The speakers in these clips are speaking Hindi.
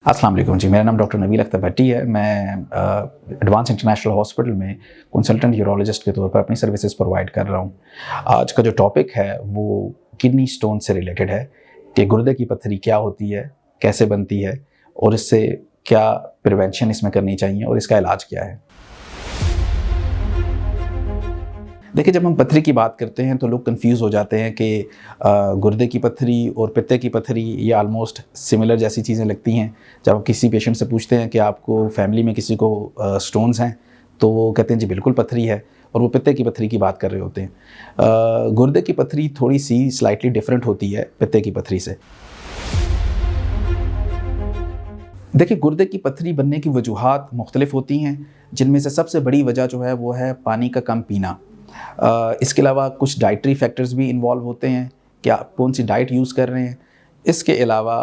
अस्सलाम वालेकुम जी, मेरा नाम डॉक्टर नबील अख्तर भट्टी है। मैं एडवांस इंटरनेशनल हॉस्पिटल में कंसल्टेंट यूरोलॉजिस्ट के तौर पर अपनी सर्विसेज प्रोवाइड कर रहा हूँ। आज का जो टॉपिक है वो किडनी स्टोन से रिलेटेड है कि गुर्दे की पत्थरी क्या होती है, कैसे बनती है और इससे क्या प्रिवेंशन इसमें करनी चाहिए और इसका इलाज क्या है। देखिए, जब हम पत्थरी की बात करते हैं तो लोग कंफ्यूज हो जाते हैं कि गुर्दे की पत्थरी और पित्ते की पत्थरी ये ऑलमोस्ट सिमिलर जैसी चीज़ें लगती हैं। जब आप किसी पेशेंट से पूछते हैं कि आपको फैमिली में किसी को स्टोन्स हैं, तो वो कहते हैं जी बिल्कुल पत्थरी है, और वो पित्ते की पत्थरी की बात कर रहे होते हैं। गुर्दे की पत्थरी थोड़ी सी स्लाइटली डिफरेंट होती है पित्ते की पत्थरी से। देखिए, गुर्दे की पत्थरी बनने की वजूहात मुख्तलिफ होती हैं, जिनमें से सबसे बड़ी वजह जो है वो है पानी का कम पीना। इसके अलावा कुछ डाइटरी फैक्टर्स भी इन्वॉल्व होते हैं कि आप कौन सी डाइट यूज़ कर रहे हैं। इसके अलावा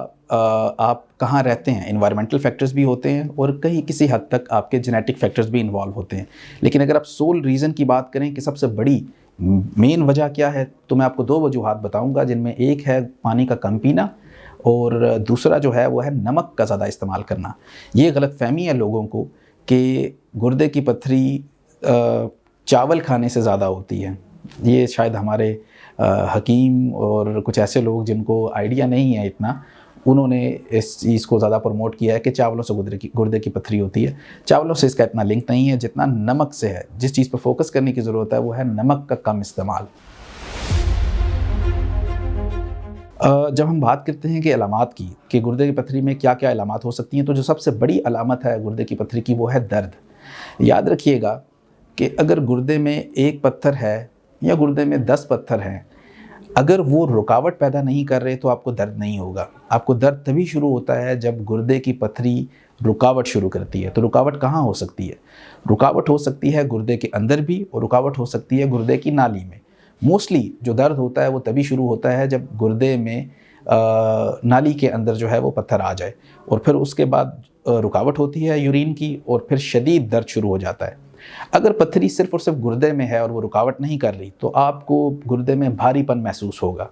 आप कहाँ रहते हैं, इन्वायरमेंटल फैक्टर्स भी होते हैं, और कहीं किसी हद तक आपके जेनेटिक फैक्टर्स भी इन्वॉल्व होते हैं। लेकिन अगर आप सोल रीज़न की बात करें कि सबसे बड़ी मेन वजह क्या है, तो मैं आपको दो वजूहात बताऊँगा, जिनमें एक है पानी का कम पीना और दूसरा जो है वो है नमक का ज़्यादा इस्तेमाल करना। ये गलतफ़हमी है लोगों को कि गुर्दे की पत्थरी चावल खाने से ज़्यादा होती है। ये शायद हमारे हकीम और कुछ ऐसे लोग जिनको आइडिया नहीं है इतना, उन्होंने इस चीज़ को ज़्यादा प्रमोट किया है कि चावलों से गुर्दे की पत्थरी होती है। चावलों से इसका इतना लिंक नहीं है जितना नमक से है। जिस चीज़ पर फोकस करने की ज़रूरत है वो है नमक का कम इस्तेमाल। जब हम बात करते हैं कि अलामात की, कि गुर्दे की पत्थरी में क्या क्या अलामात हो सकती हैं, तो जो सबसे बड़ी अलामत है गुर्दे की पत्थरी की वो है दर्द। याद रखिएगा कि अगर गुर्दे में एक पत्थर है या गुर्दे में 10 पत्थर हैं, अगर वो रुकावट पैदा नहीं कर रहे तो आपको दर्द नहीं होगा। आपको दर्द तभी शुरू होता है जब गुर्दे की पत्थरी रुकावट शुरू करती है। तो रुकावट कहाँ हो सकती है? रुकावट हो सकती है गुर्दे के अंदर भी, और रुकावट हो सकती है गुर्दे की नाली में। मोस्टली जो दर्द होता है वो तभी शुरू होता है जब गुर्दे में नाली के अंदर जो है वो पत्थर आ जाए, और फिर उसके बाद रुकावट होती है यूरिन की, और फिर शदीद दर्द शुरू हो जाता है। अगर पत्थरी सिर्फ और सिर्फ गुर्दे में है और वो रुकावट नहीं कर रही, तो आपको गुर्दे में भारीपन महसूस होगा,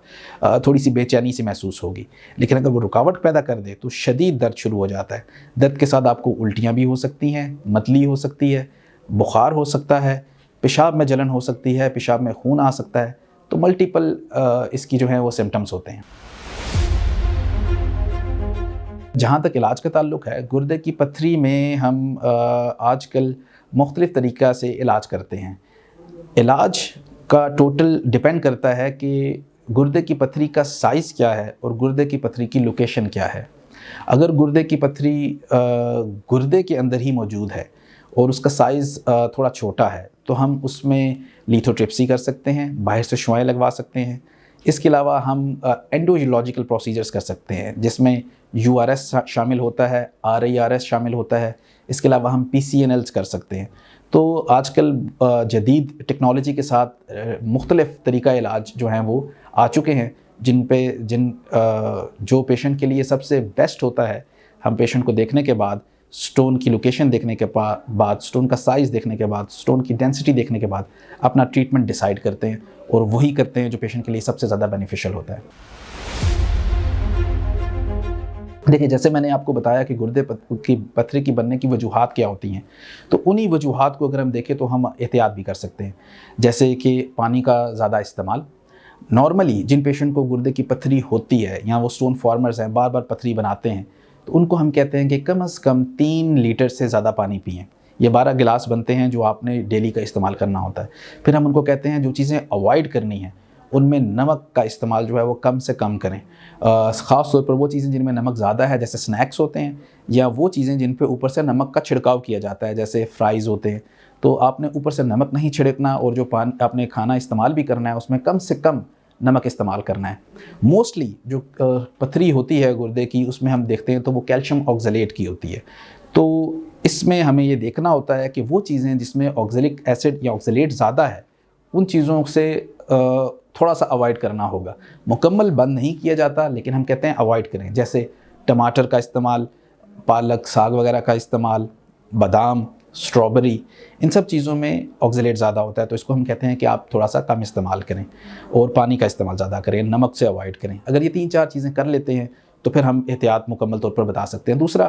थोड़ी सी बेचैनी सी महसूस होगी। लेकिन अगर वो रुकावट पैदा कर दे तो शदीद दर्द शुरू हो जाता है। दर्द के साथ आपको उल्टियाँ भी हो सकती हैं, मतली हो सकती है, बुखार हो सकता है, पेशाब में जलन हो सकती है, पेशाब में खून आ सकता है। तो मल्टीपल इसकी जो है वो सिम्टम्स होते हैं। जहाँ तक इलाज का ताल्लुक़ है, गुर्दे की पत्थरी में हम आजकल मुख्तलिफ़ तरीक़ा से इलाज करते हैं। इलाज का टोटल डिपेंड करता है कि गुर्दे की पत्थरी का साइज़ क्या है और गुर्दे की पत्थरी की लोकेशन क्या है। अगर गुर्दे की पत्थरी गुर्दे के अंदर ही मौजूद है और उसका साइज़ थोड़ा छोटा है, तो हम उसमें लिथोट्रिप्सी कर सकते हैं, बाहर से शुआएँ लगवा सकते हैं। इसके अलावा हम एंडोलॉजिकल प्रोसीजर्स कर सकते हैं, जिसमें यूआरएस शामिल होता है, आरआईआरएस शामिल होता है। इसके अलावा हम पीसीएनएल्स कर सकते हैं। तो आजकल जदीद टेक्नोलॉजी के साथ मुख्तलिफ़ तरीक़ा इलाज जो हैं वो आ चुके हैं, जो पेशेंट के लिए सबसे बेस्ट होता है। हम पेशेंट को देखने के बाद, स्टोन की लोकेशन देखने के बाद, स्टोन का साइज़ देखने के बाद, स्टोन की डेंसिटी देखने के बाद अपना ट्रीटमेंट डिसाइड करते हैं, और वही करते हैं जो पेशेंट के लिए सबसे ज़्यादा बेनिफिशियल होता है। देखिए, जैसे मैंने आपको बताया कि गुर्दे की पत्थरी की बनने की वजूहात क्या होती हैं, तो उन्हीं वजूहात को अगर हम देखें तो हम एहतियात भी कर सकते हैं। जैसे कि पानी का ज़्यादा इस्तेमाल। नॉर्मली जिन पेशेंट को गुर्दे की पत्थरी होती है या वो स्टोन फॉर्मर्स हैं, बार बार पत्थरी बनाते हैं, तो उनको हम कहते हैं कि कम से कम 3 लीटर से ज़्यादा पानी पिएँ। ये 12 गिलास बनते हैं जो आपने डेली का इस्तेमाल करना होता है। फिर हम उनको कहते हैं जो चीज़ें अवॉइड करनी हैं, उनमें नमक का इस्तेमाल जो है वो कम से कम करें। ख़ास तौर पर वो चीज़ें जिनमें नमक ज़्यादा है, जैसे स्नैक्स होते हैं, या वो चीज़ें जिन पे ऊपर से नमक का छिड़काव किया जाता है, जैसे फ्राइज़ होते हैं। तो आपने ऊपर से नमक नहीं छिड़कना, और जो आपने खाना इस्तेमाल भी करना है उसमें कम से कम नमक इस्तेमाल करना है। मोस्टली जो पत्थरी होती है गुर्दे की, उसमें हम देखते हैं तो वो कैल्शियम ऑक्सलेट की होती है। तो इसमें हमें ये देखना होता है कि वो चीज़ें जिसमें ऑक्सैलिक एसिड या ऑक्सलेट ज़्यादा है, उन चीज़ों से थोड़ा सा अवॉइड करना होगा। मुकम्मल बंद नहीं किया जाता, लेकिन हम कहते हैं अवॉइड करें। जैसे टमाटर का इस्तेमाल, पालक साग वगैरह का इस्तेमाल, बादाम, स्ट्रॉबेरी, इन सब चीज़ों में ऑक्सलेट ज़्यादा होता है, तो इसको हम कहते हैं कि आप थोड़ा सा कम इस्तेमाल करें, और पानी का इस्तेमाल ज़्यादा करें, नमक से अवॉइड करें। अगर ये 3-4 चीज़ें कर लेते हैं तो फिर हम एहतियात मुकम्मल तौर पर बता सकते हैं। दूसरा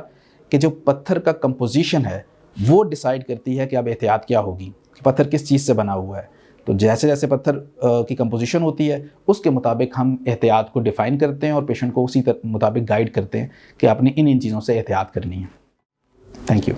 कि जो पत्थर का कंपोजिशन है वो डिसाइड करती है कि अब एहतियात क्या होगी, कि पत्थर किस चीज़ से बना हुआ है। तो जैसे जैसे पत्थर की कंपोजिशन होती है उसके मुताबिक हम एहतियात को डिफ़ाइन करते हैं और पेशेंट को उसी मुताबिक गाइड करते हैं कि आपने इन चीज़ों से एहतियात करनी है। Thank you.